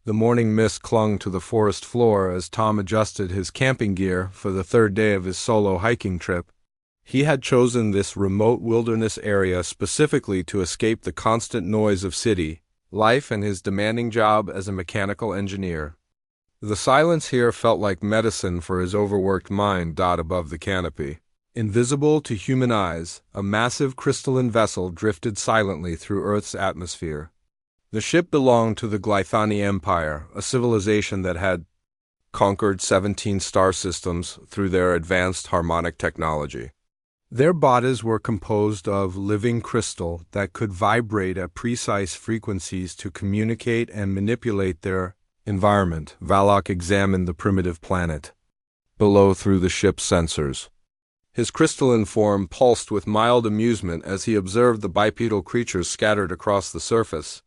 The morning mist clung to the forest floor as Tom adjusted his camping gear for the third day of his solo hiking trip. He had chosen this remote wilderness area specifically to escape the constant noise of city life and his demanding job as a mechanical engineer. The silence here felt like medicine for his overworked mind. Above the canopy, invisible to human eyes, a massive crystalline vessel drifted silently through Earth's atmosphere. The ship belonged to the Glythani Empire, a civilization that had conquered 17 star systems through their advanced harmonic technology. Their bodies were composed of living crystal that could vibrate at precise frequencies to communicate and manipulate their environment. Valak examined the primitive planet below through the ship's sensors. His crystalline form pulsed with mild amusement as he observed the bipedal creatures scattered across the surface.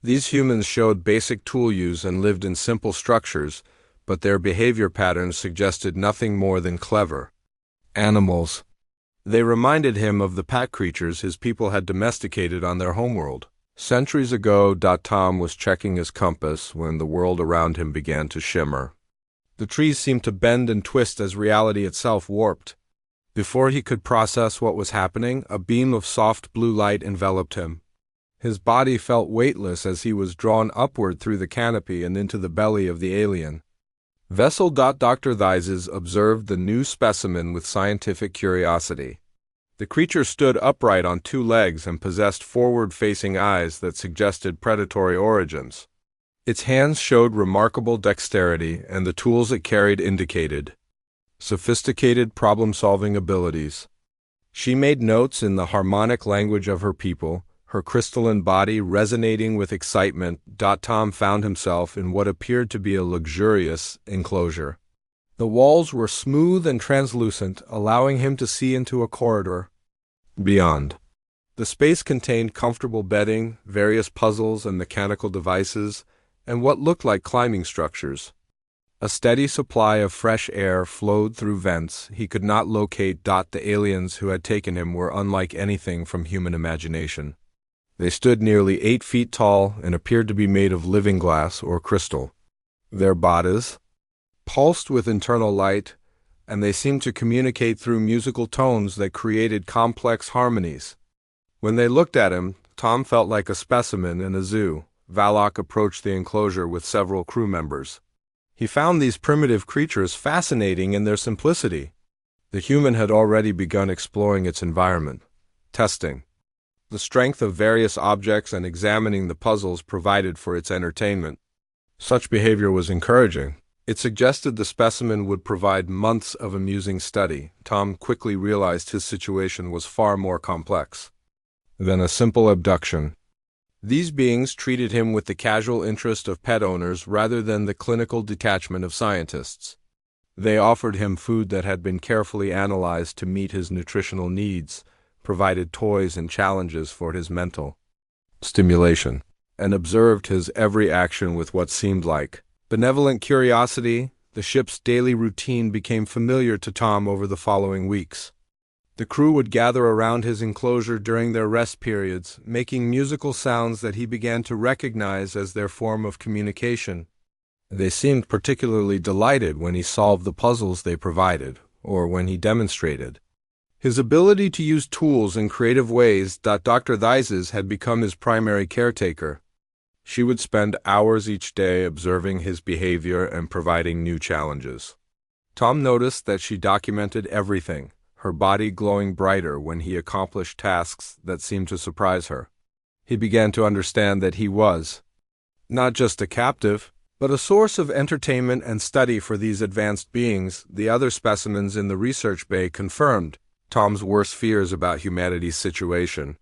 These humans showed basic tool use and lived in simple structures, but their behavior patterns suggested nothing more than clever animals. They reminded him of the pack creatures his people had domesticated on their homeworld centuries ago. Tom was checking his compass when the world around him began to shimmer. The trees seemed to bend and twist as reality itself warped. Before he could process what was happening, a beam of soft blue light enveloped him. His body felt weightless as he was drawn upward through the canopy and into the belly of the alien vessel. Dr. Theises observed the new specimen with scientific curiosity. The creature stood upright on two legs and possessed forward-facing eyes that suggested predatory origins. Its hands showed remarkable dexterity, and the tools it carried indicated sophisticated problem-solving abilities. She made notes in the harmonic language of her people, her crystalline body resonating with excitement. Tom found himself in what appeared to be a luxurious enclosure. The walls were smooth and translucent, allowing him to see into a corridor beyond. The space contained comfortable bedding, various puzzles and mechanical devices, and what looked like climbing structures. A steady supply of fresh air flowed through vents he could not locate. The aliens who had taken him were unlike anything from human imagination. They stood nearly 8 feet tall and appeared to be made of living glass or crystal. Their bodies pulsed with internal light, and they seemed to communicate through musical tones that created complex harmonies. When they looked at him, Tom felt like a specimen in a zoo. Valak approached the enclosure with several crew members. He found these primitive creatures fascinating in their simplicity. The human had already begun exploring its environment, testing the strength of various objects and examining the puzzles provided for its entertainment. Such behavior was encouraging. It suggested the specimen would provide months of amusing study. Tom quickly realized his situation was far more complex than a simple abduction. These beings treated him with the casual interest of pet owners rather than the clinical detachment of scientists. They offered him food that had been carefully analyzed to meet his nutritional needs, provided toys and challenges for his mental stimulation, and observed his every action with what seemed like benevolent curiosity. The ship's daily routine became familiar to Tom over the following weeks. The crew would gather around his enclosure during their rest periods, making musical sounds that he began to recognize as their form of communication. They seemed particularly delighted when he solved the puzzles they provided, or when he demonstrated his ability to use tools in creative ways. Dr. Theises had become his primary caretaker. She would spend hours each day observing his behavior and providing new challenges. Tom noticed that she documented everything, her body glowing brighter when he accomplished tasks that seemed to surprise her. He began to understand that he was not just a captive, but a source of entertainment and study for these advanced beings. The other specimens in the research bay confirmed Tom's worst fears about humanity's situation.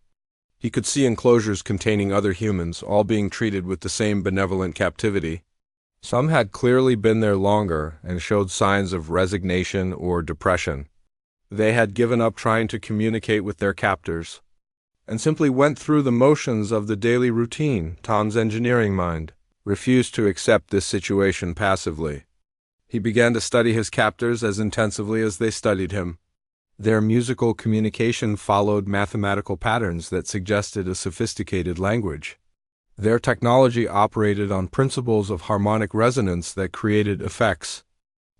He could see enclosures containing other humans, all being treated with the same benevolent captivity. Some had clearly been there longer and showed signs of resignation or depression. They had given up trying to communicate with their captors and simply went through the motions of the daily routine. Tom's engineering mind refused to accept this situation passively. He began to study his captors as intensively as they studied him. Their musical communication followed mathematical patterns that suggested a sophisticated language. Their technology operated on principles of harmonic resonance that created effects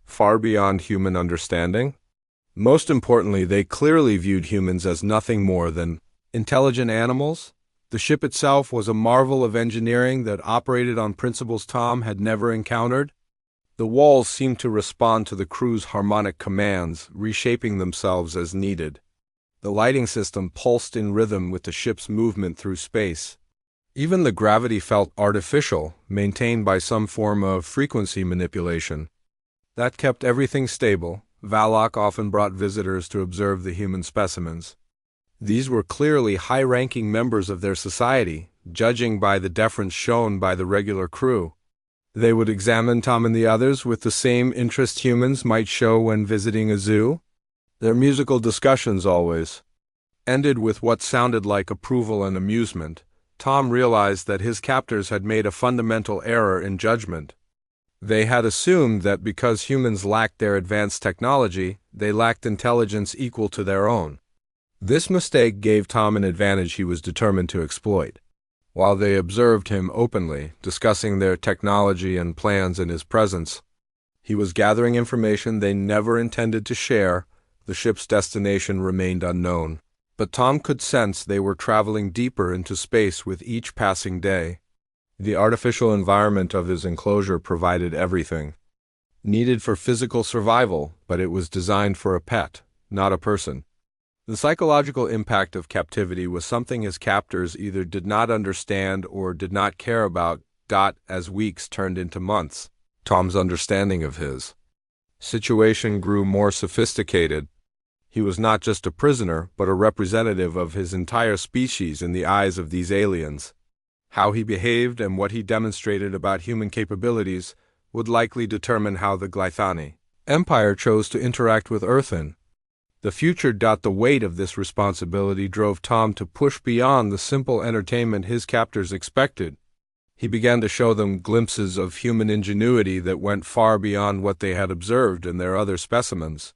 far beyond human understanding. Most importantly, they clearly viewed humans as nothing more than intelligent animals. The ship itself was a marvel of engineering that operated on principles Tom had never encountered. The walls seemed to respond to the crew's harmonic commands, reshaping themselves as needed. The lighting system pulsed in rhythm with the ship's movement through space. Even the gravity felt artificial, maintained by some form of frequency manipulation. That kept everything stable. Valak often brought visitors to observe the human specimens. These were clearly high-ranking members of their society, judging by the deference shown by the regular crew. They would examine Tom and the others with the same interest humans might show when visiting a zoo. Their musical discussions always ended with what sounded like approval and amusement. Tom realized that his captors had made a fundamental error in judgment. They had assumed that because humans lacked their advanced technology, they lacked intelligence equal to their own. This mistake gave Tom an advantage he was determined to exploit. While they observed him openly, discussing their technology and plans in his presence, he was gathering information they never intended to share. The ship's destination remained unknown, but Tom could sense they were traveling deeper into space with each passing day. The artificial environment of his enclosure provided everything needed for physical survival, but it was designed for a pet, not a person. The psychological impact of captivity was something his captors either did not understand or did not care about. As weeks turned into months, Tom's understanding of his situation grew more sophisticated. He was not just a prisoner, but a representative of his entire species in the eyes of these aliens. How he behaved and what he demonstrated about human capabilities would likely determine how the Glythani Empire chose to interact with Earthen. The future. The weight of this responsibility drove Tom to push beyond the simple entertainment his captors expected. He began to show them glimpses of human ingenuity that went far beyond what they had observed in their other specimens.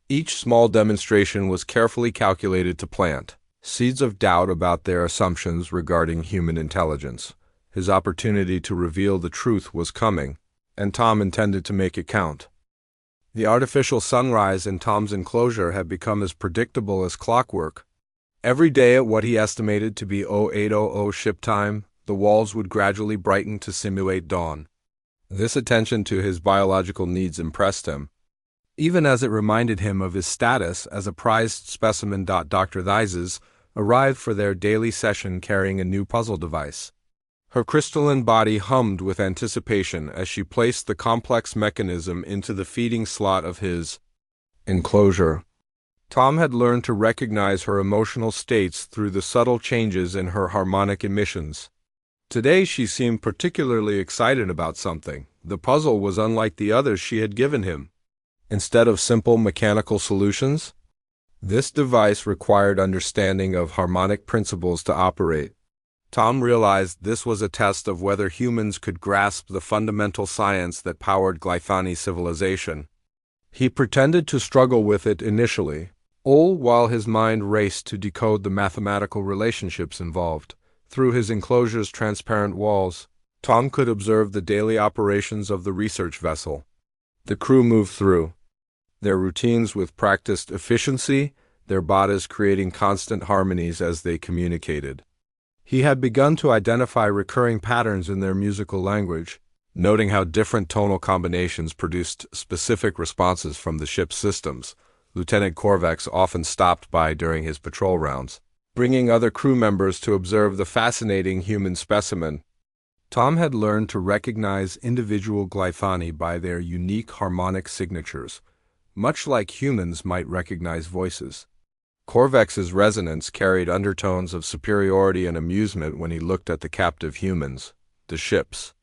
Each small demonstration was carefully calculated to plant seeds of doubt about their assumptions regarding human intelligence. His opportunity to reveal the truth was coming, and Tom intended to make it count. The artificial sunrise in Tom's enclosure had become as predictable as clockwork. Every day at what he estimated to be 0800 ship time, the walls would gradually brighten to simulate dawn. This attention to his biological needs impressed him, even as it reminded him of his status as a prized specimen. Dr. Thises arrived for their daily session carrying a new puzzle device. Her crystalline body hummed with anticipation as she placed the complex mechanism into the feeding slot of his enclosure. Tom had learned to recognize her emotional states through the subtle changes in her harmonic emissions. Today she seemed particularly excited about something. The puzzle was unlike the others she had given him. Instead of simple mechanical solutions, this device required understanding of harmonic principles to operate. Tom realized this was a test of whether humans could grasp the fundamental science that powered Glythani civilization. He pretended to struggle with it initially, all while his mind raced to decode the mathematical relationships involved. Through his enclosure's transparent walls, Tom could observe the daily operations of the research vessel. The crew moved through their routines with practiced efficiency, their bodies creating constant harmonies as they communicated. He had begun to identify recurring patterns in their musical language, noting how different tonal combinations produced specific responses from the ship's systems. Lieutenant Korvax often stopped by during his patrol rounds, bringing other crew members to observe the fascinating human specimen. Tom had learned to recognize individual Glythani by their unique harmonic signatures, much like humans might recognize voices. Korvax's resonance carried undertones of superiority and amusement when he looked at the captive humans, the ships.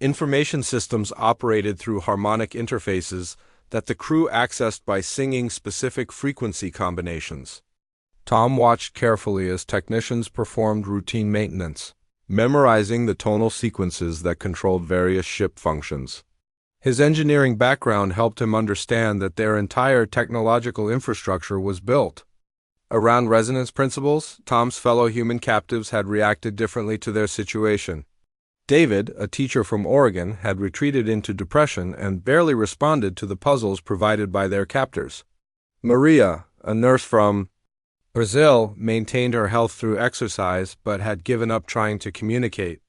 Information systems operated through harmonic interfaces that the crew accessed by singing specific frequency combinations. Tom watched carefully as technicians performed routine maintenance, memorizing the tonal sequences that controlled various ship functions. His engineering background helped him understand that their entire technological infrastructure was built Around resonance principles, Tom's fellow human captives had reacted differently to their situation. David, a teacher from Oregon, had retreated into depression and barely responded to the puzzles provided by their captors. Maria, a nurse from Brazil, maintained her health through exercise but had given up trying to communicate.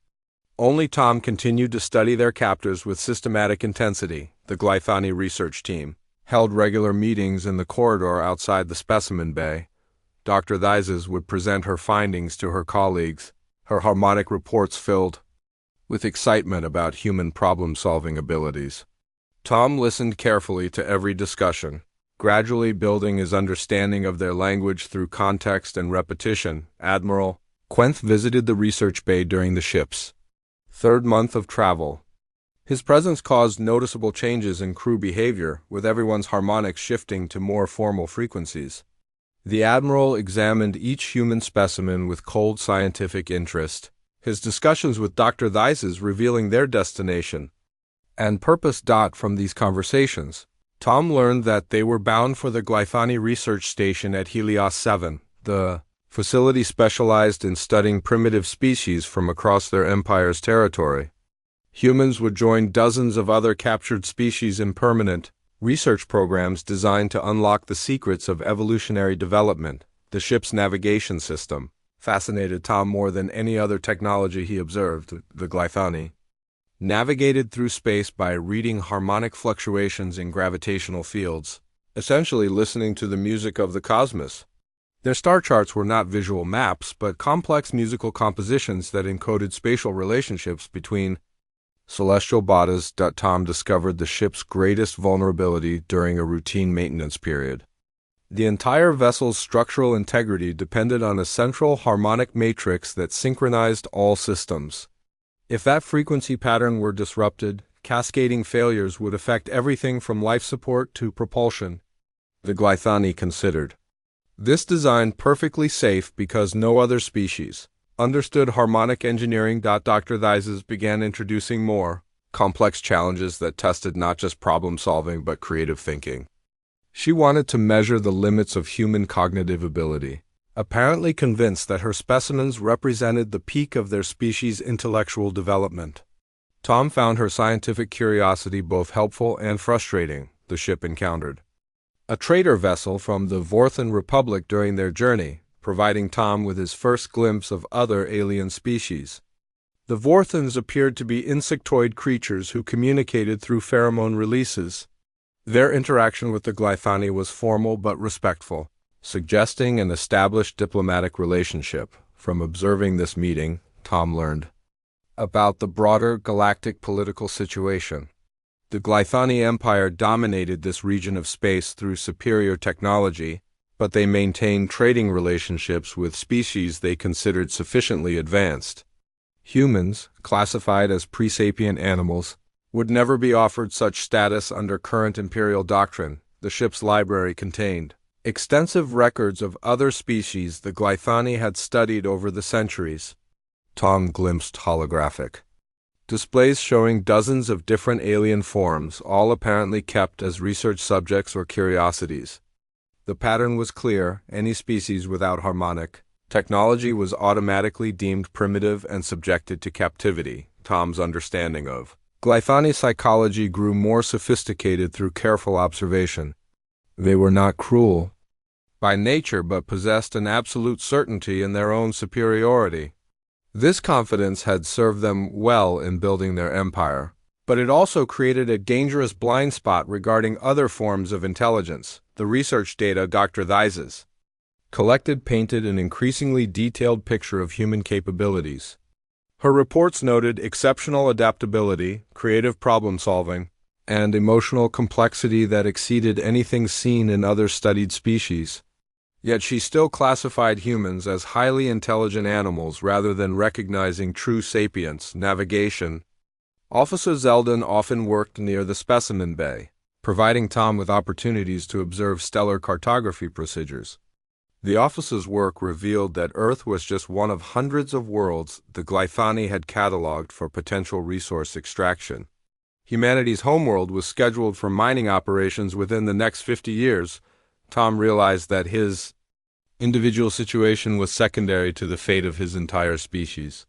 Only Tom continued to study their captors with systematic intensity. The Glyphani research team held regular meetings in the corridor outside the specimen bay. Dr. Theises would present her findings to her colleagues, her harmonic reports filled with excitement about human problem-solving abilities. Tom listened carefully to every discussion, gradually building his understanding of their language through context and repetition. Admiral Quenth visited the research bay during the ship's third month of travel. His presence caused noticeable changes in crew behavior, with everyone's harmonics shifting to more formal frequencies. The Admiral examined each human specimen with cold scientific interest, his discussions with Dr. Theises revealing their destination and purpose. From these conversations, Tom learned that they were bound for the Glyphani research station at Helios 7, the facility specialized in studying primitive species from across their empire's territory. Humans would join dozens of other captured species in permanent research programs designed to unlock the secrets of evolutionary development. The ship's navigation system fascinated Tom more than any other technology he observed. The Glyphani navigated through space by reading harmonic fluctuations in gravitational fields, essentially listening to the music of the cosmos. Their star charts were not visual maps, but complex musical compositions that encoded spatial relationships between celestial bodies. Tom discovered the ship's greatest vulnerability during a routine maintenance period. The entire vessel's structural integrity depended on a central harmonic matrix that synchronized all systems. If that frequency pattern were disrupted, cascading failures would affect everything from life support to propulsion. The Glyphani considered this design perfectly safe because no other species understood harmonic engineering. Dr. Theises began introducing more complex challenges that tested not just problem-solving but creative thinking. She wanted to measure the limits of human cognitive ability, apparently convinced that her specimens represented the peak of their species' intellectual development. Tom found her scientific curiosity both helpful and frustrating. The ship encountered a trader vessel from the Vorthan Republic during their journey, providing Tom with his first glimpse of other alien species. The Vorthans appeared to be insectoid creatures who communicated through pheromone releases. Their interaction with the Glyphani was formal but respectful, suggesting an established diplomatic relationship. From observing this meeting, Tom learned about the broader galactic political situation. The Glyphani Empire dominated this region of space through superior technology, but they maintained trading relationships with species they considered sufficiently advanced. Humans, classified as pre-sapient animals, would never be offered such status under current imperial doctrine. The ship's library contained extensive records of other species the Glyphani had studied over the centuries. Tom glimpsed holographic displays showing dozens of different alien forms, all apparently kept as research subjects or curiosities. The pattern was clear: any species without harmonic technology was automatically deemed primitive and subjected to captivity. Tom's understanding of Glyphani psychology grew more sophisticated through careful observation. They were not cruel by nature but possessed an absolute certainty in their own superiority. This confidence had served them well in building their empire, but it also created a dangerous blind spot regarding other forms of intelligence. The research data Dr. Theises collected painted an increasingly detailed picture of human capabilities. Her reports noted exceptional adaptability, creative problem-solving, and emotional complexity that exceeded anything seen in other studied species. Yet she still classified humans as highly intelligent animals rather than recognizing true sapience. Navigation. Officer Zeldin often worked near the specimen bay, providing Tom with opportunities to observe stellar cartography procedures. The officer's work revealed that Earth was just one of hundreds of worlds the Glyphani had cataloged for potential resource extraction. Humanity's homeworld was scheduled for mining operations within the next 50 years. Tom realized that his individual situation was secondary to the fate of his entire species.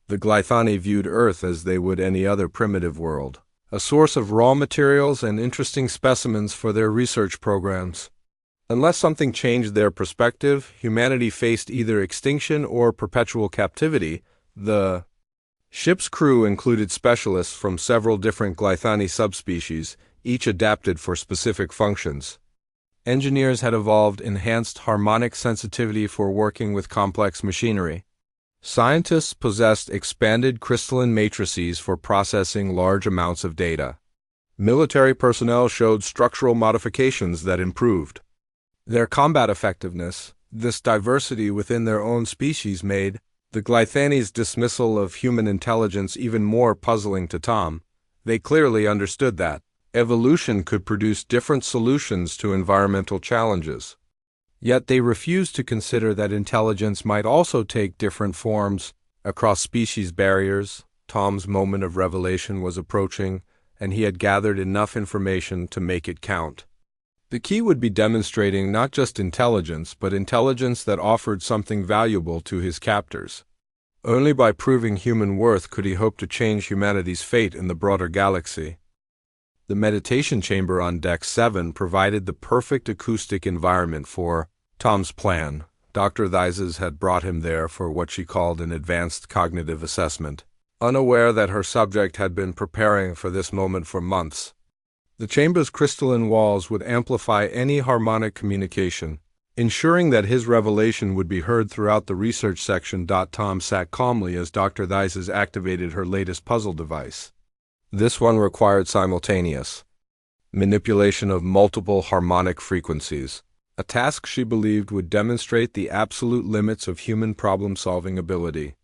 The Glythani viewed Earth as they would any other primitive world, a source of raw materials and interesting specimens for their research programs. Unless something changed their perspective, humanity faced either extinction or perpetual captivity. The ship's crew included specialists from several different Glythani subspecies, each adapted for specific functions. Engineers had evolved enhanced harmonic sensitivity for working with complex machinery. Scientists possessed expanded crystalline matrices for processing large amounts of data. Military personnel showed structural modifications that improved their combat effectiveness. This diversity within their own species made the Glythani's dismissal of human intelligence even more puzzling to Tom. They clearly understood that evolution could produce different solutions to environmental challenges. Yet they refused to consider that intelligence might also take different forms across species barriers. Tom's moment of revelation was approaching, and he had gathered enough information to make it count. The key would be demonstrating not just intelligence, but intelligence that offered something valuable to his captors. Only by proving human worth could he hope to change humanity's fate in the broader galaxy. The meditation chamber on Deck 7 provided the perfect acoustic environment for Tom's plan. Dr. Theises had brought him there for what she called an advanced cognitive assessment, unaware that her subject had been preparing for this moment for months. The chamber's crystalline walls would amplify any harmonic communication, ensuring that his revelation would be heard throughout the research section. Tom sat calmly as Dr. Theises activated her latest puzzle device. This one required simultaneous manipulation of multiple harmonic frequencies, a task she believed would demonstrate the absolute limits of human problem-solving ability.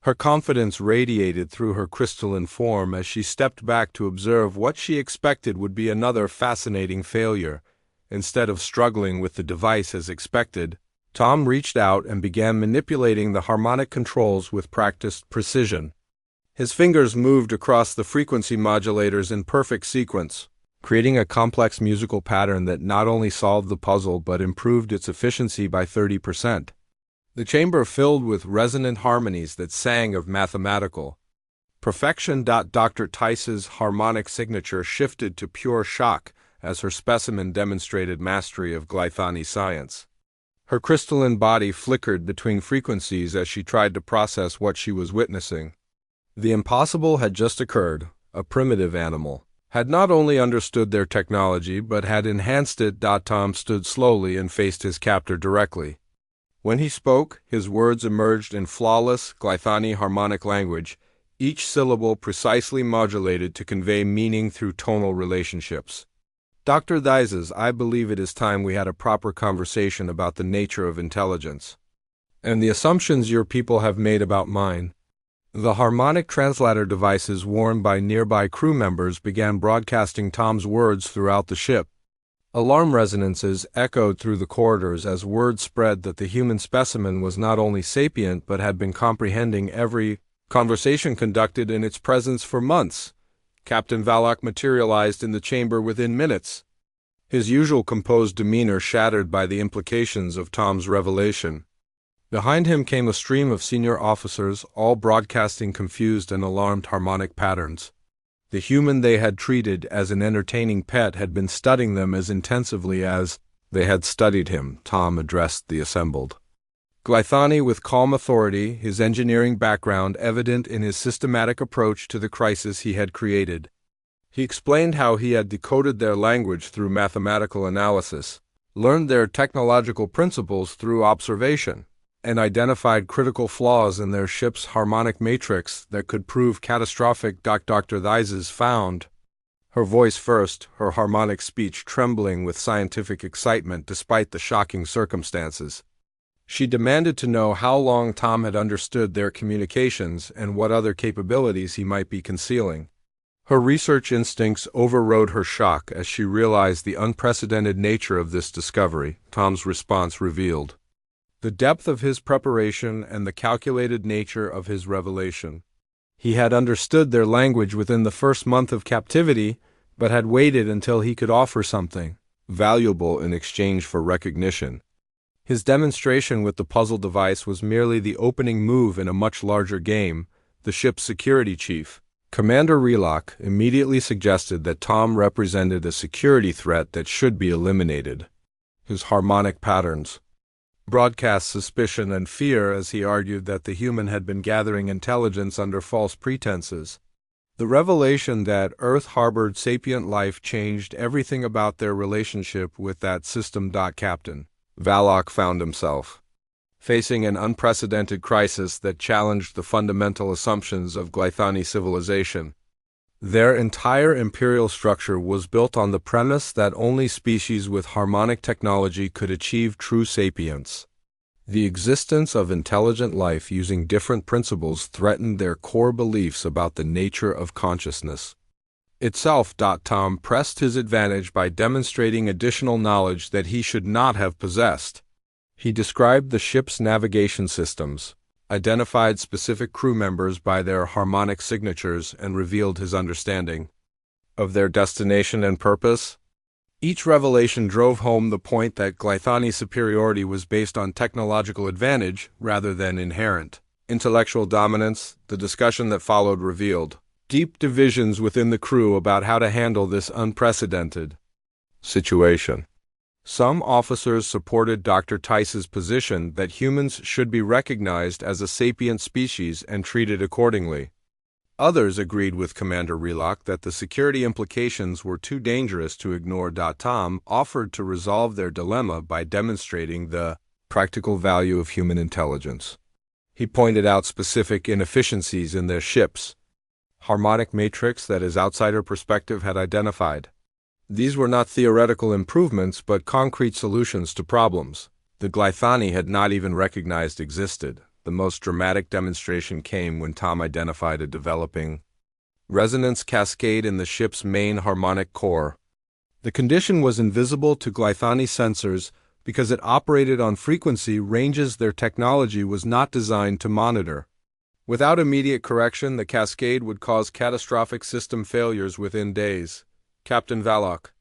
Her confidence radiated through her crystalline form as she stepped back to observe what she expected would be another fascinating failure. Instead of struggling with the device as expected, Tom reached out and began manipulating the harmonic controls with practiced precision. His fingers moved across the frequency modulators in perfect sequence, creating a complex musical pattern that not only solved the puzzle but improved its efficiency by 30%. The chamber filled with resonant harmonies that sang of mathematical perfection. Dr. Theis's harmonic signature shifted to pure shock as her specimen demonstrated mastery of Glythani science. Her crystalline body flickered between frequencies as she tried to process what she was witnessing. The impossible had just occurred. A primitive animal had not only understood their technology but had enhanced it. Tom stood slowly and faced his captor directly. When he spoke, his words emerged in flawless Glythani harmonic language, each syllable precisely modulated to convey meaning through tonal relationships. Dr. Theises, I believe it is time we had a proper conversation about the nature of intelligence and the assumptions your people have made about mine. The harmonic translator devices worn by nearby crew members began broadcasting Tom's words throughout the ship. Alarm resonances echoed through the corridors as word spread that the human specimen was not only sapient but had been comprehending every conversation conducted in its presence for months. Captain Valak materialized in the chamber within minutes, his usual composed demeanor shattered by the implications of Tom's revelation. Behind him came a stream of senior officers, all broadcasting confused and alarmed harmonic patterns. The human they had treated as an entertaining pet had been studying them as intensively as they had studied him. Tom addressed the assembled Glythani with calm authority, his engineering background evident in his systematic approach to the crisis he had created. He explained how he had decoded their language through mathematical analysis, learned their technological principles through observation, and identified critical flaws in their ship's harmonic matrix that could prove catastrophic. Dr. Theises found, her voice first, her harmonic speech trembling with scientific excitement despite the shocking circumstances. She demanded to know how long Tom had understood their communications and what other capabilities he might be concealing. Her research instincts overrode her shock as she realized the unprecedented nature of this discovery. Tom's response revealed the depth of his preparation and the calculated nature of his revelation. He had understood their language within the first month of captivity, but had waited until he could offer something valuable in exchange for recognition. His demonstration with the puzzle device was merely the opening move in a much larger game. The ship's security chief, Commander Relock, immediately suggested that Tom represented a security threat that should be eliminated. His harmonic patterns broadcast suspicion and fear as he argued that the human had been gathering intelligence under false pretenses. The revelation that Earth harbored sapient life changed everything about their relationship with that system. Captain Valok found himself facing an unprecedented crisis that challenged the fundamental assumptions of Glythani civilization. Their entire imperial structure was built on the premise that only species with harmonic technology could achieve true sapience. The existence of intelligent life using different principles threatened their core beliefs about the nature of consciousness itself. Tom pressed his advantage by demonstrating additional knowledge that he should not have possessed. He described the ship's navigation systems, identified specific crew members by their harmonic signatures, and revealed his understanding of their destination and purpose. Each revelation drove home the point that Glythani's superiority was based on technological advantage rather than inherent intellectual dominance. The discussion that followed revealed deep divisions within the crew about how to handle this unprecedented situation. Some officers supported Dr. Tice's position that humans should be recognized as a sapient species and treated accordingly. Others agreed with Commander Relock that the security implications were too dangerous to ignore. Tom offered to resolve their dilemma by demonstrating the practical value of human intelligence. He pointed out specific inefficiencies in their ship's harmonic matrix that his outsider perspective had identified. These were not theoretical improvements but concrete solutions to problems the Glythani had not even recognized existed. The most dramatic demonstration came when Tom identified a developing resonance cascade in the ship's main harmonic core. The condition was invisible to Glythani sensors because it operated on frequency ranges their technology was not designed to monitor. Without immediate correction, the cascade would cause catastrophic system failures within days. Captain Valok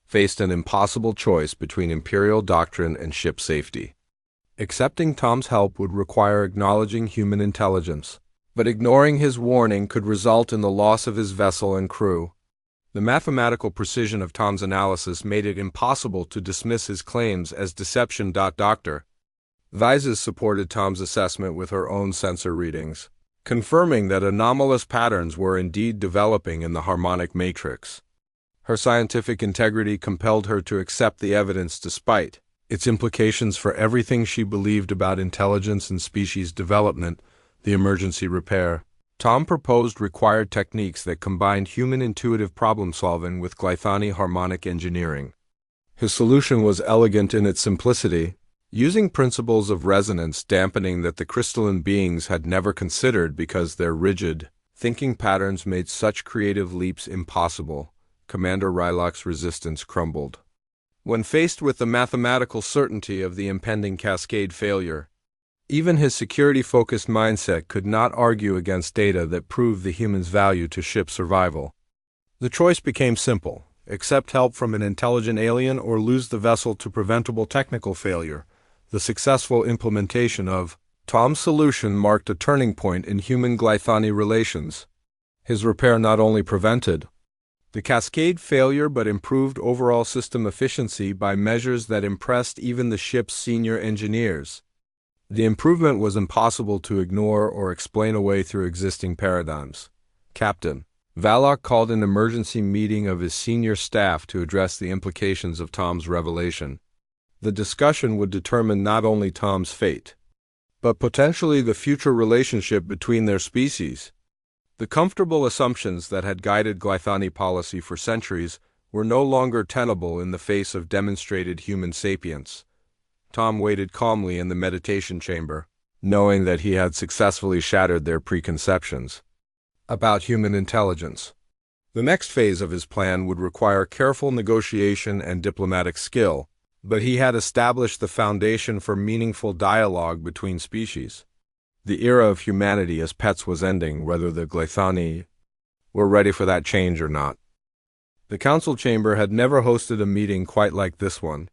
faced an impossible choice between imperial doctrine and ship safety. Accepting Tom's help would require acknowledging human intelligence, but ignoring his warning could result in the loss of his vessel and crew. The mathematical precision of Tom's analysis made it impossible to dismiss his claims as deception. Dr. Vises supported Tom's assessment with her own sensor readings, confirming that anomalous patterns were indeed developing in the harmonic matrix. Her scientific integrity compelled her to accept the evidence despite its implications for everything she believed about intelligence and species development. The emergency repair. Tom proposed required techniques that combined human intuitive problem-solving with Glythani harmonic engineering. His solution was elegant in its simplicity, using principles of resonance dampening that the crystalline beings had never considered because their rigid thinking patterns made such creative leaps impossible. Commander Rylock's resistance crumbled when faced with the mathematical certainty of the impending cascade failure. Even his security-focused mindset could not argue against data that proved the human's value to ship survival. The choice became simple: accept help from an intelligent alien or lose the vessel to preventable technical failure. The successful implementation of Tom's solution marked a turning point in human-Glythani relations. His repair not only prevented the cascade failure but improved overall system efficiency by measures that impressed even the ship's senior engineers. The improvement was impossible to ignore or explain away through existing paradigms. Captain Valok called an emergency meeting of his senior staff to address the implications of Tom's revelation. The discussion would determine not only Tom's fate, but potentially the future relationship between their species. The comfortable assumptions that had guided Glythani policy for centuries were no longer tenable in the face of demonstrated human sapience. Tom waited calmly in the meditation chamber, knowing that he had successfully shattered their preconceptions about human intelligence. The next phase of his plan would require careful negotiation and diplomatic skill, but he had established the foundation for meaningful dialogue between species. The era of humanity as pets was ending, whether the Glythani were ready for that change or not. The council chamber had never hosted a meeting quite like this one.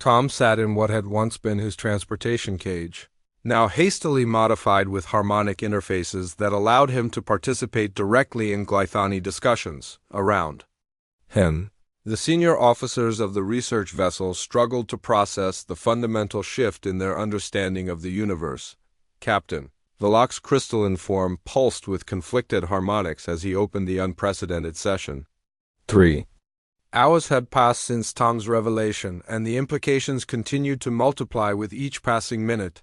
Tom sat in what had once been his transportation cage, now hastily modified with harmonic interfaces that allowed him to participate directly in Glythani discussions around him. The senior officers of the research vessel struggled to process the fundamental shift in their understanding of the universe. Captain Velok's crystalline form pulsed with conflicted harmonics as he opened the unprecedented session. 3 hours had passed since Tom's revelation, and the implications continued to multiply with each passing minute.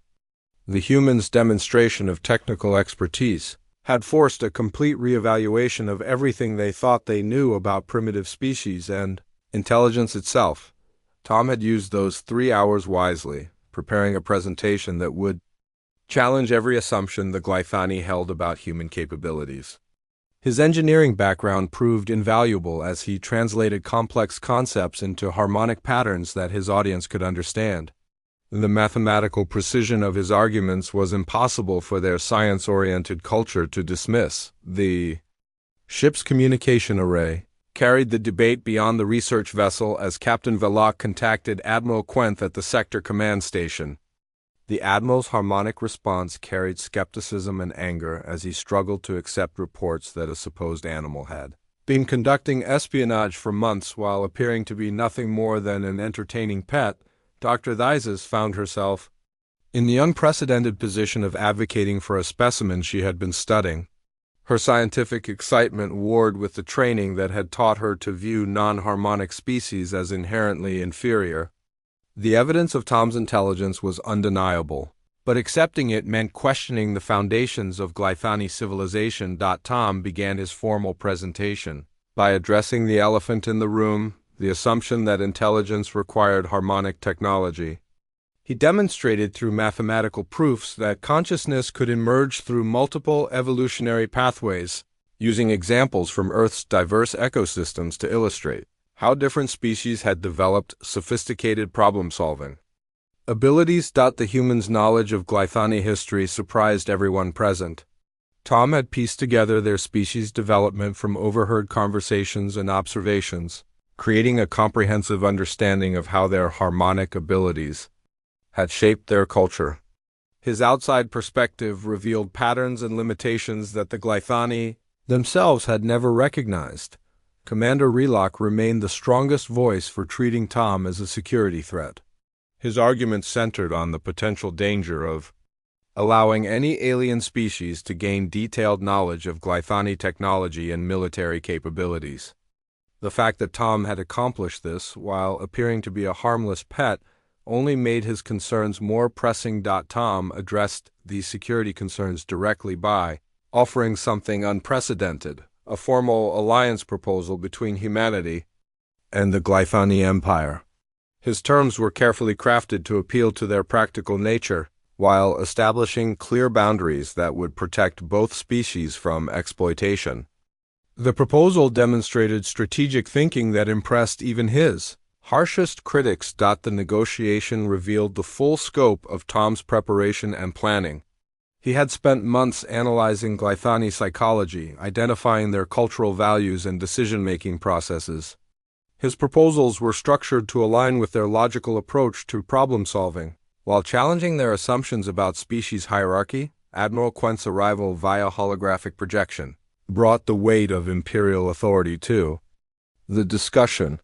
The humans' demonstration of technical expertise had forced a complete reevaluation of everything they thought they knew about primitive species and intelligence itself. Tom had used those 3 hours wisely, preparing a presentation that would challenge every assumption the Glythani held about human capabilities. His engineering background proved invaluable as he translated complex concepts into harmonic patterns that his audience could understand. The mathematical precision of his arguments was impossible for their science-oriented culture to dismiss. The ship's communication array carried the debate beyond the research vessel as Captain Velok contacted Admiral Quenth at the sector command station. The Admiral's harmonic response carried skepticism and anger as he struggled to accept reports that a supposed animal had been conducting espionage for months while appearing to be nothing more than an entertaining pet. Dr. Theises found herself in the unprecedented position of advocating for a specimen she had been studying. Her scientific excitement warred with the training that had taught her to view non-harmonic species as inherently inferior. The evidence of Tom's intelligence was undeniable, but accepting it meant questioning the foundations of Glythani civilization. Tom began his formal presentation by addressing the elephant in the room, the assumption that intelligence required harmonic technology. He demonstrated through mathematical proofs that consciousness could emerge through multiple evolutionary pathways, using examples from Earth's diverse ecosystems to illustrate how different species had developed sophisticated problem-solving abilities. The humans' knowledge of Glythani history surprised everyone present. Tom had pieced together their species' development from overheard conversations and observations, creating a comprehensive understanding of how their harmonic abilities had shaped their culture. His outside perspective revealed patterns and limitations that the Glythani themselves had never recognized. Commander Relok remained the strongest voice for treating Tom as a security threat. His arguments centered on the potential danger of allowing any alien species to gain detailed knowledge of Glythani technology and military capabilities. The fact that Tom had accomplished this while appearing to be a harmless pet only made his concerns more pressing. Tom addressed these security concerns directly by offering something unprecedented, a formal alliance proposal between humanity and the Glythani Empire. His terms were carefully crafted to appeal to their practical nature, while establishing clear boundaries that would protect both species from exploitation. The proposal demonstrated strategic thinking that impressed even his harshest critics. The negotiation revealed the full scope of Tom's preparation and planning. He had spent months analyzing Glythani psychology, identifying their cultural values and decision-making processes. His proposals were structured to align with their logical approach to problem-solving, while challenging their assumptions about species hierarchy. Admiral Quenth's arrival via holographic projection brought the weight of imperial authority to the discussion.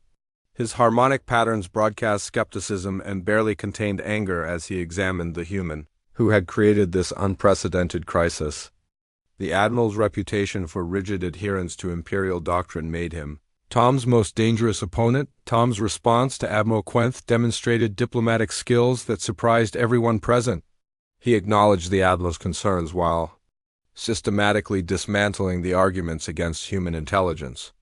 His harmonic patterns broadcast skepticism and barely contained anger as he examined the human who had created this unprecedented crisis. The Admiral's reputation for rigid adherence to imperial doctrine made him Tom's most dangerous opponent. Tom's response to Admiral Quenth demonstrated diplomatic skills that surprised everyone present. He acknowledged the Admiral's concerns while systematically dismantling the arguments against human intelligence.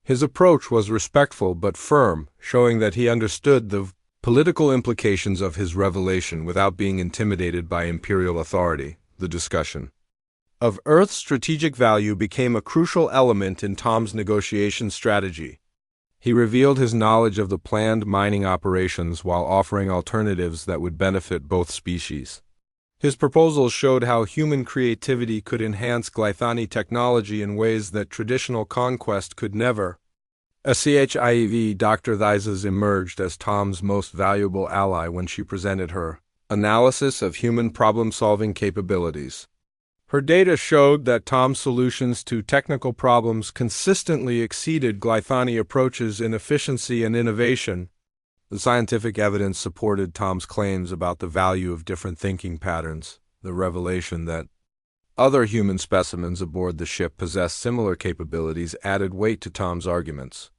His approach was respectful but firm, showing that he understood the political implications of his revelation without being intimidated by imperial authority. The discussion of Earth's strategic value became a crucial element in Tom's negotiation strategy. He revealed his knowledge of the planned mining operations while offering alternatives that would benefit both species. His proposals showed how human creativity could enhance Glythani technology in ways that traditional conquest could never. A CHIV Dr. Thises emerged as Tom's most valuable ally when she presented her analysis of human problem-solving capabilities. Her data showed that Tom's solutions to technical problems consistently exceeded Glyphani approaches in efficiency and innovation. The scientific evidence supported Tom's claims about the value of different thinking patterns. The revelation that other human specimens aboard the ship possessed similar capabilities added weight to Tom's arguments.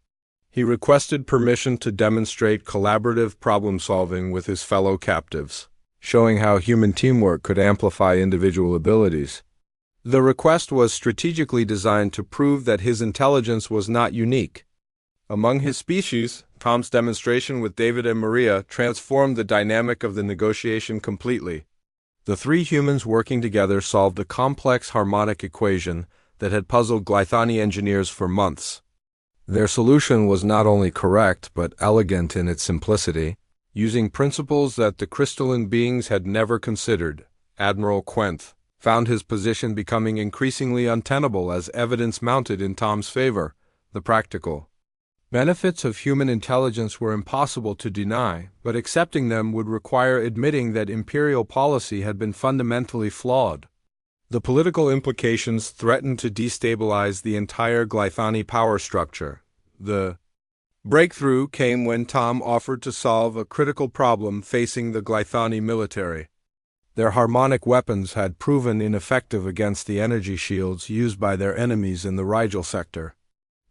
He requested permission to demonstrate collaborative problem-solving with his fellow captives, showing how human teamwork could amplify individual abilities. The request was strategically designed to prove that his intelligence was not unique. Among his species, Tom's demonstration with David and Maria transformed the dynamic of the negotiation completely. The three humans working together solved a complex harmonic equation that had puzzled Glyphani engineers for months. Their solution was not only correct but elegant in its simplicity, using principles that the crystalline beings had never considered. Admiral Quenth found his position becoming increasingly untenable as evidence mounted in Tom's favor. The practical benefits of human intelligence were impossible to deny, but accepting them would require admitting that imperial policy had been fundamentally flawed. The political implications threatened to destabilize the entire Glyphani power structure. The breakthrough came when Tom offered to solve a critical problem facing the Glyphani military. Their harmonic weapons had proven ineffective against the energy shields used by their enemies in the Rigel sector.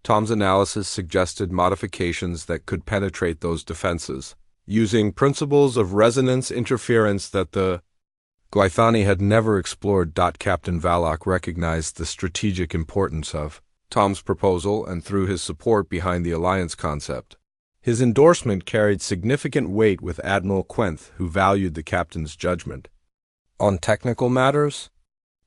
Tom's analysis suggested modifications that could penetrate those defenses, using principles of resonance interference that the Glyphani had never explored. Captain Valak recognized the strategic importance of Tom's proposal and threw his support behind the alliance concept. His endorsement carried significant weight with Admiral Quenth, who valued the captain's judgment. On technical matters,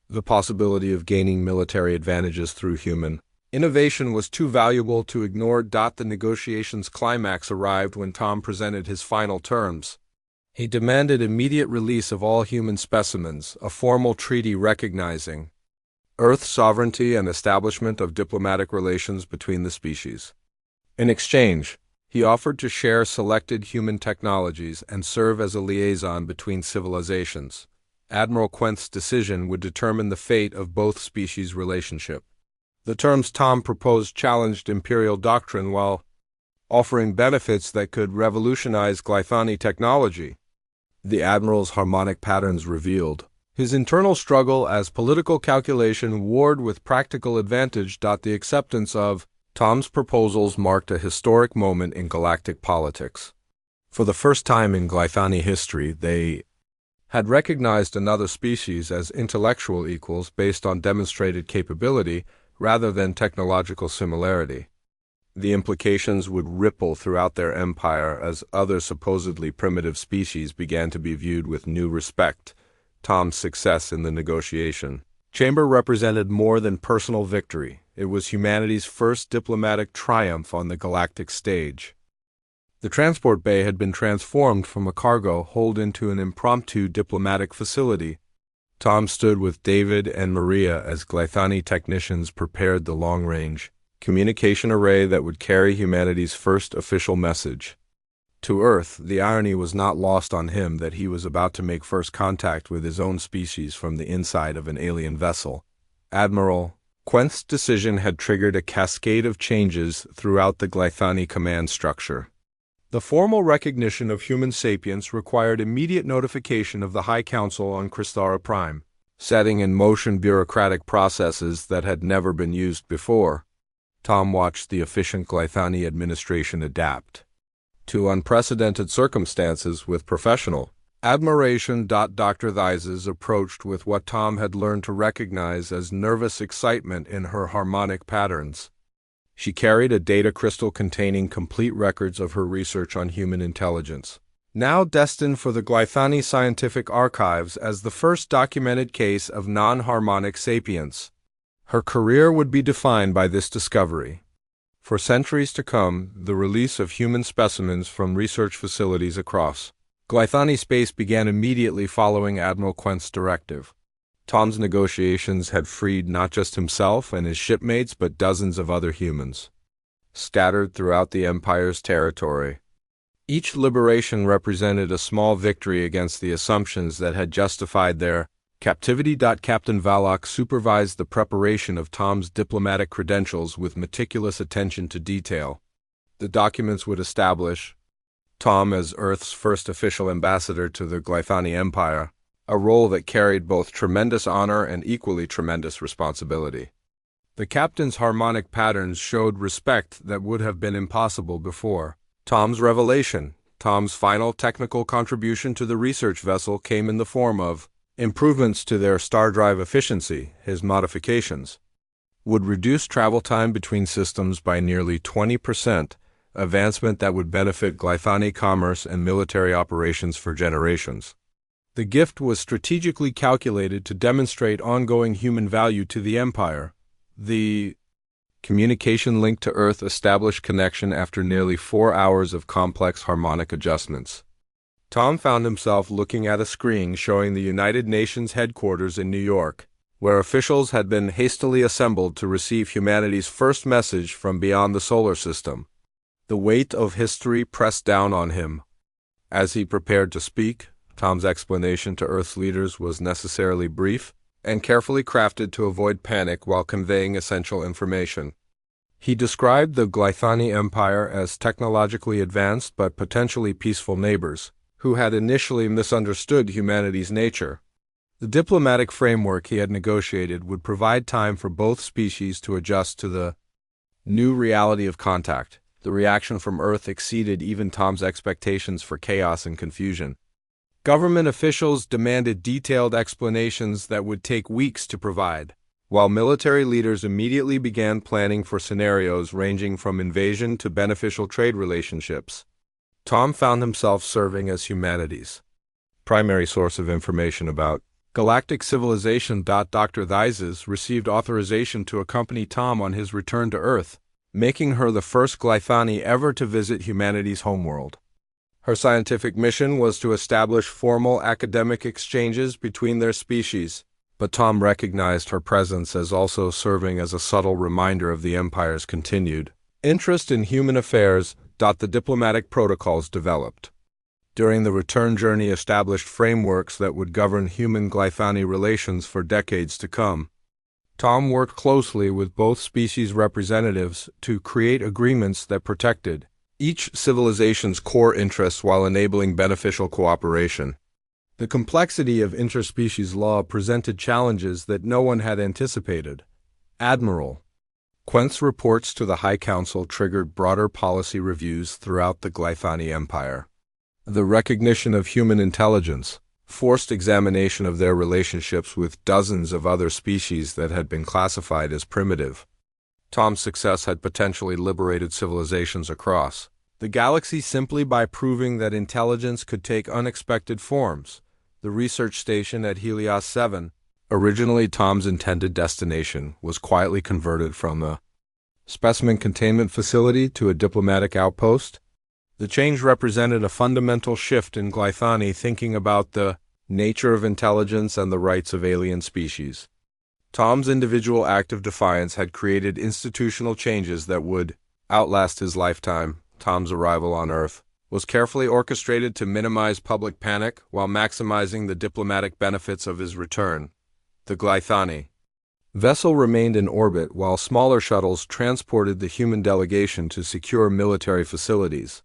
the possibility of gaining military advantages through human innovation was too valuable to ignore. The negotiations' climax arrived when Tom presented his final terms. He demanded immediate release of all human specimens, a formal treaty recognizing Earth's sovereignty and establishment of diplomatic relations between the species. In exchange, he offered to share selected human technologies and serve as a liaison between civilizations. Admiral Quenth's decision would determine the fate of both species' relationship. The terms Tom proposed challenged imperial doctrine while offering benefits that could revolutionize Glyphani technology. The Admiral's harmonic patterns revealed his internal struggle as political calculation warred with practical advantage. The acceptance of Tom's proposals marked a historic moment in galactic politics. For the first time in Glyphani history, they had recognized another species as intellectual equals based on demonstrated capability rather than technological similarity. The implications would ripple throughout their empire as other supposedly primitive species began to be viewed with new respect. Tom's success in the negotiation chamber represented more than personal victory. It was humanity's first diplomatic triumph on the galactic stage. The transport bay had been transformed from a cargo hold into an impromptu diplomatic facility. Tom stood with David and Maria as Glyphani technicians prepared the long-range communication array that would carry humanity's first official message to Earth. The irony was not lost on him that he was about to make first contact with his own species from the inside of an alien vessel. Admiral Quenth's decision had triggered a cascade of changes throughout the Glyphani command structure. The formal recognition of human sapience required immediate notification of the High Council on Crystara Prime, setting in motion bureaucratic processes that had never been used before. Tom watched the efficient Glyphani administration adapt to unprecedented circumstances with professional admiration. Dr. Thises approached with what Tom had learned to recognize as nervous excitement in her harmonic patterns. She carried a data crystal containing complete records of her research on human intelligence, now destined for the Glyphani scientific archives as the first documented case of non-harmonic sapience. Her career would be defined by this discovery. For centuries to come, the release of human specimens from research facilities across Glyphani space began immediately following Admiral Quenth's directive. Tom's negotiations had freed not just himself and his shipmates but dozens of other humans. scattered throughout the Empire's territory. Each liberation represented a small victory against the assumptions that had justified their captivity. Captain Valak supervised the preparation of Tom's diplomatic credentials with meticulous attention to detail. The documents would establish Tom as Earth's first official ambassador to the Glyphani Empire, a role that carried both tremendous honor and equally tremendous responsibility. The captain's harmonic patterns showed respect that would have been impossible before. Tom's revelation, Tom's final technical contribution to the research vessel, came in the form of improvements to their star drive efficiency. His modifications would reduce travel time between systems by nearly 20%, advancement that would benefit Glyphani commerce and military operations for generations. The gift was strategically calculated to demonstrate ongoing human value to the Empire. The communication link to Earth established connection after nearly 4 hours of complex harmonic adjustments. Tom found himself looking at a screen showing the United Nations headquarters in New York, where officials had been hastily assembled to receive humanity's first message from beyond the solar system. The weight of history pressed down on him. As he prepared to speak, Tom's explanation to Earth's leaders was necessarily brief and carefully crafted to avoid panic while conveying essential information. He described the Glyphani Empire as technologically advanced but potentially peaceful neighbors, who had initially misunderstood humanity's nature. The diplomatic framework he had negotiated would provide time for both species to adjust to the new reality of contact. The reaction from Earth exceeded even Tom's expectations for chaos and confusion. Government officials demanded detailed explanations that would take weeks to provide, while military leaders immediately began planning for scenarios ranging from invasion to beneficial trade relationships. Tom found himself serving as humanity's primary source of information about galactic civilization. Dr. Theises received authorization to accompany Tom on his return to Earth, making her the first Glyphani ever to visit humanity's homeworld. Her scientific mission was to establish formal academic exchanges between their species, but Tom recognized her presence as also serving as a subtle reminder of the Empire's continued interest in human affairs. The diplomatic protocols developed during the return journey established frameworks that would govern human-Glyphani relations for decades to come. Tom worked closely with both species representatives to create agreements that protected each civilization's core interests while enabling beneficial cooperation. The complexity of interspecies law presented challenges that no one had anticipated. Admiral Quent's reports to the High Council triggered broader policy reviews throughout the Glyphani Empire. The recognition of human intelligence forced examination of their relationships with dozens of other species that had been classified as primitive. Tom's success had potentially liberated civilizations across the galaxy simply by proving that intelligence could take unexpected forms. The research station at Helios 7, originally Tom's intended destination, was quietly converted from a specimen containment facility to a diplomatic outpost. The change represented a fundamental shift in Glyphani thinking about the nature of intelligence and the rights of alien species. Tom's individual act of defiance had created institutional changes that would outlast his lifetime. Tom's arrival on Earth was carefully orchestrated to minimize public panic while maximizing the diplomatic benefits of his return. The Glyphani vessel remained in orbit while smaller shuttles transported the human delegation to secure military facilities.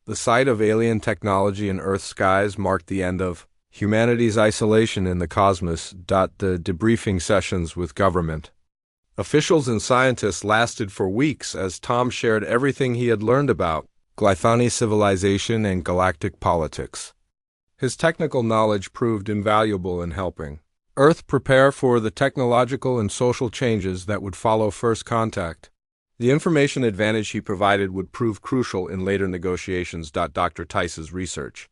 The sight of alien technology in Earth's skies marked the end of humanity's isolation in the cosmos. The debriefing sessions with government officials and scientists lasted for weeks as Tom shared everything he had learned about Glyphani civilization and galactic politics. His technical knowledge proved invaluable in helping Earth prepare for the technological and social changes that would follow first contact. The information advantage he provided would prove crucial in later negotiations. Dr. Tice's research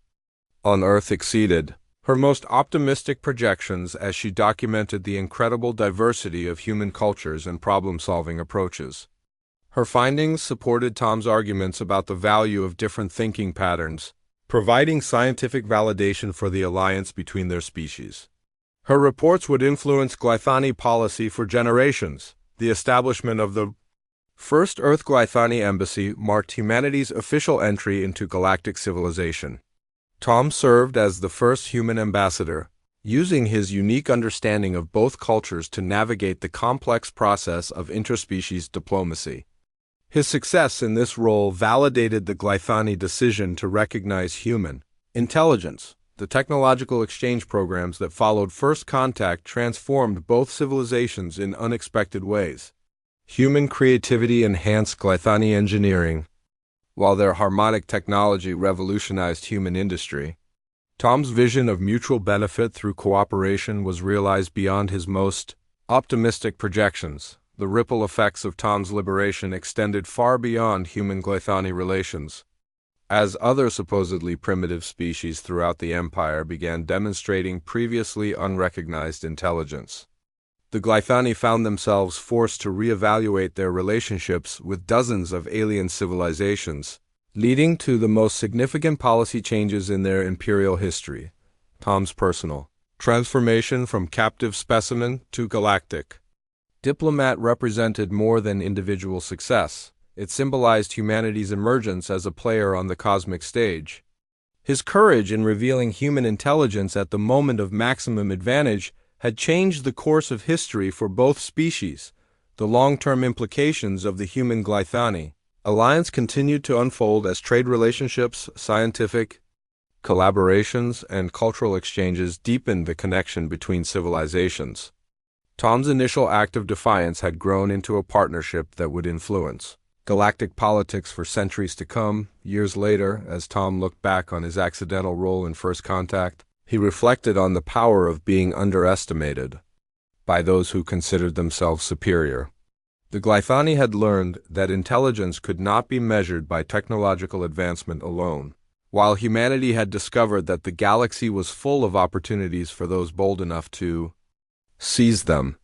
on Earth exceeded her most optimistic projections as she documented the incredible diversity of human cultures and problem-solving approaches. Her findings supported Tom's arguments about the value of different thinking patterns, providing scientific validation for the alliance between their species. Her reports would influence Glyphani policy for generations. The establishment of the First Earth Glyphani Embassy marked humanity's official entry into galactic civilization. Tom served as the first human ambassador, using his unique understanding of both cultures to navigate the complex process of interspecies diplomacy. His success in this role validated the Glyphani decision to recognize human intelligence. The technological exchange programs that followed first contact transformed both civilizations in unexpected ways. Human creativity enhanced Glyphani engineering, while their harmonic technology revolutionized human industry. Tom's vision of mutual benefit through cooperation was realized beyond his most optimistic projections. The ripple effects of Tom's liberation extended far beyond human Glyphani relations, as other supposedly primitive species throughout the Empire began demonstrating previously unrecognized intelligence. The Glyphani found themselves forced to reevaluate their relationships with dozens of alien civilizations, leading to the most significant policy changes in their imperial history. Tom's personal transformation from captive specimen to galactic diplomat represented more than individual success. It symbolized humanity's emergence as a player on the cosmic stage. His courage in revealing human intelligence at the moment of maximum advantage had changed the course of history for both species. The long-term implications of the human Glyphani alliance continued to unfold as trade relationships, scientific collaborations, and cultural exchanges deepened the connection between civilizations. Tom's initial act of defiance had grown into a partnership that would influence galactic politics for centuries to come. Years later, as Tom looked back on his accidental role in First Contact, he reflected on the power of being underestimated by those who considered themselves superior. The Glyphani had learned that intelligence could not be measured by technological advancement alone, while humanity had discovered that the galaxy was full of opportunities for those bold enough to seize them.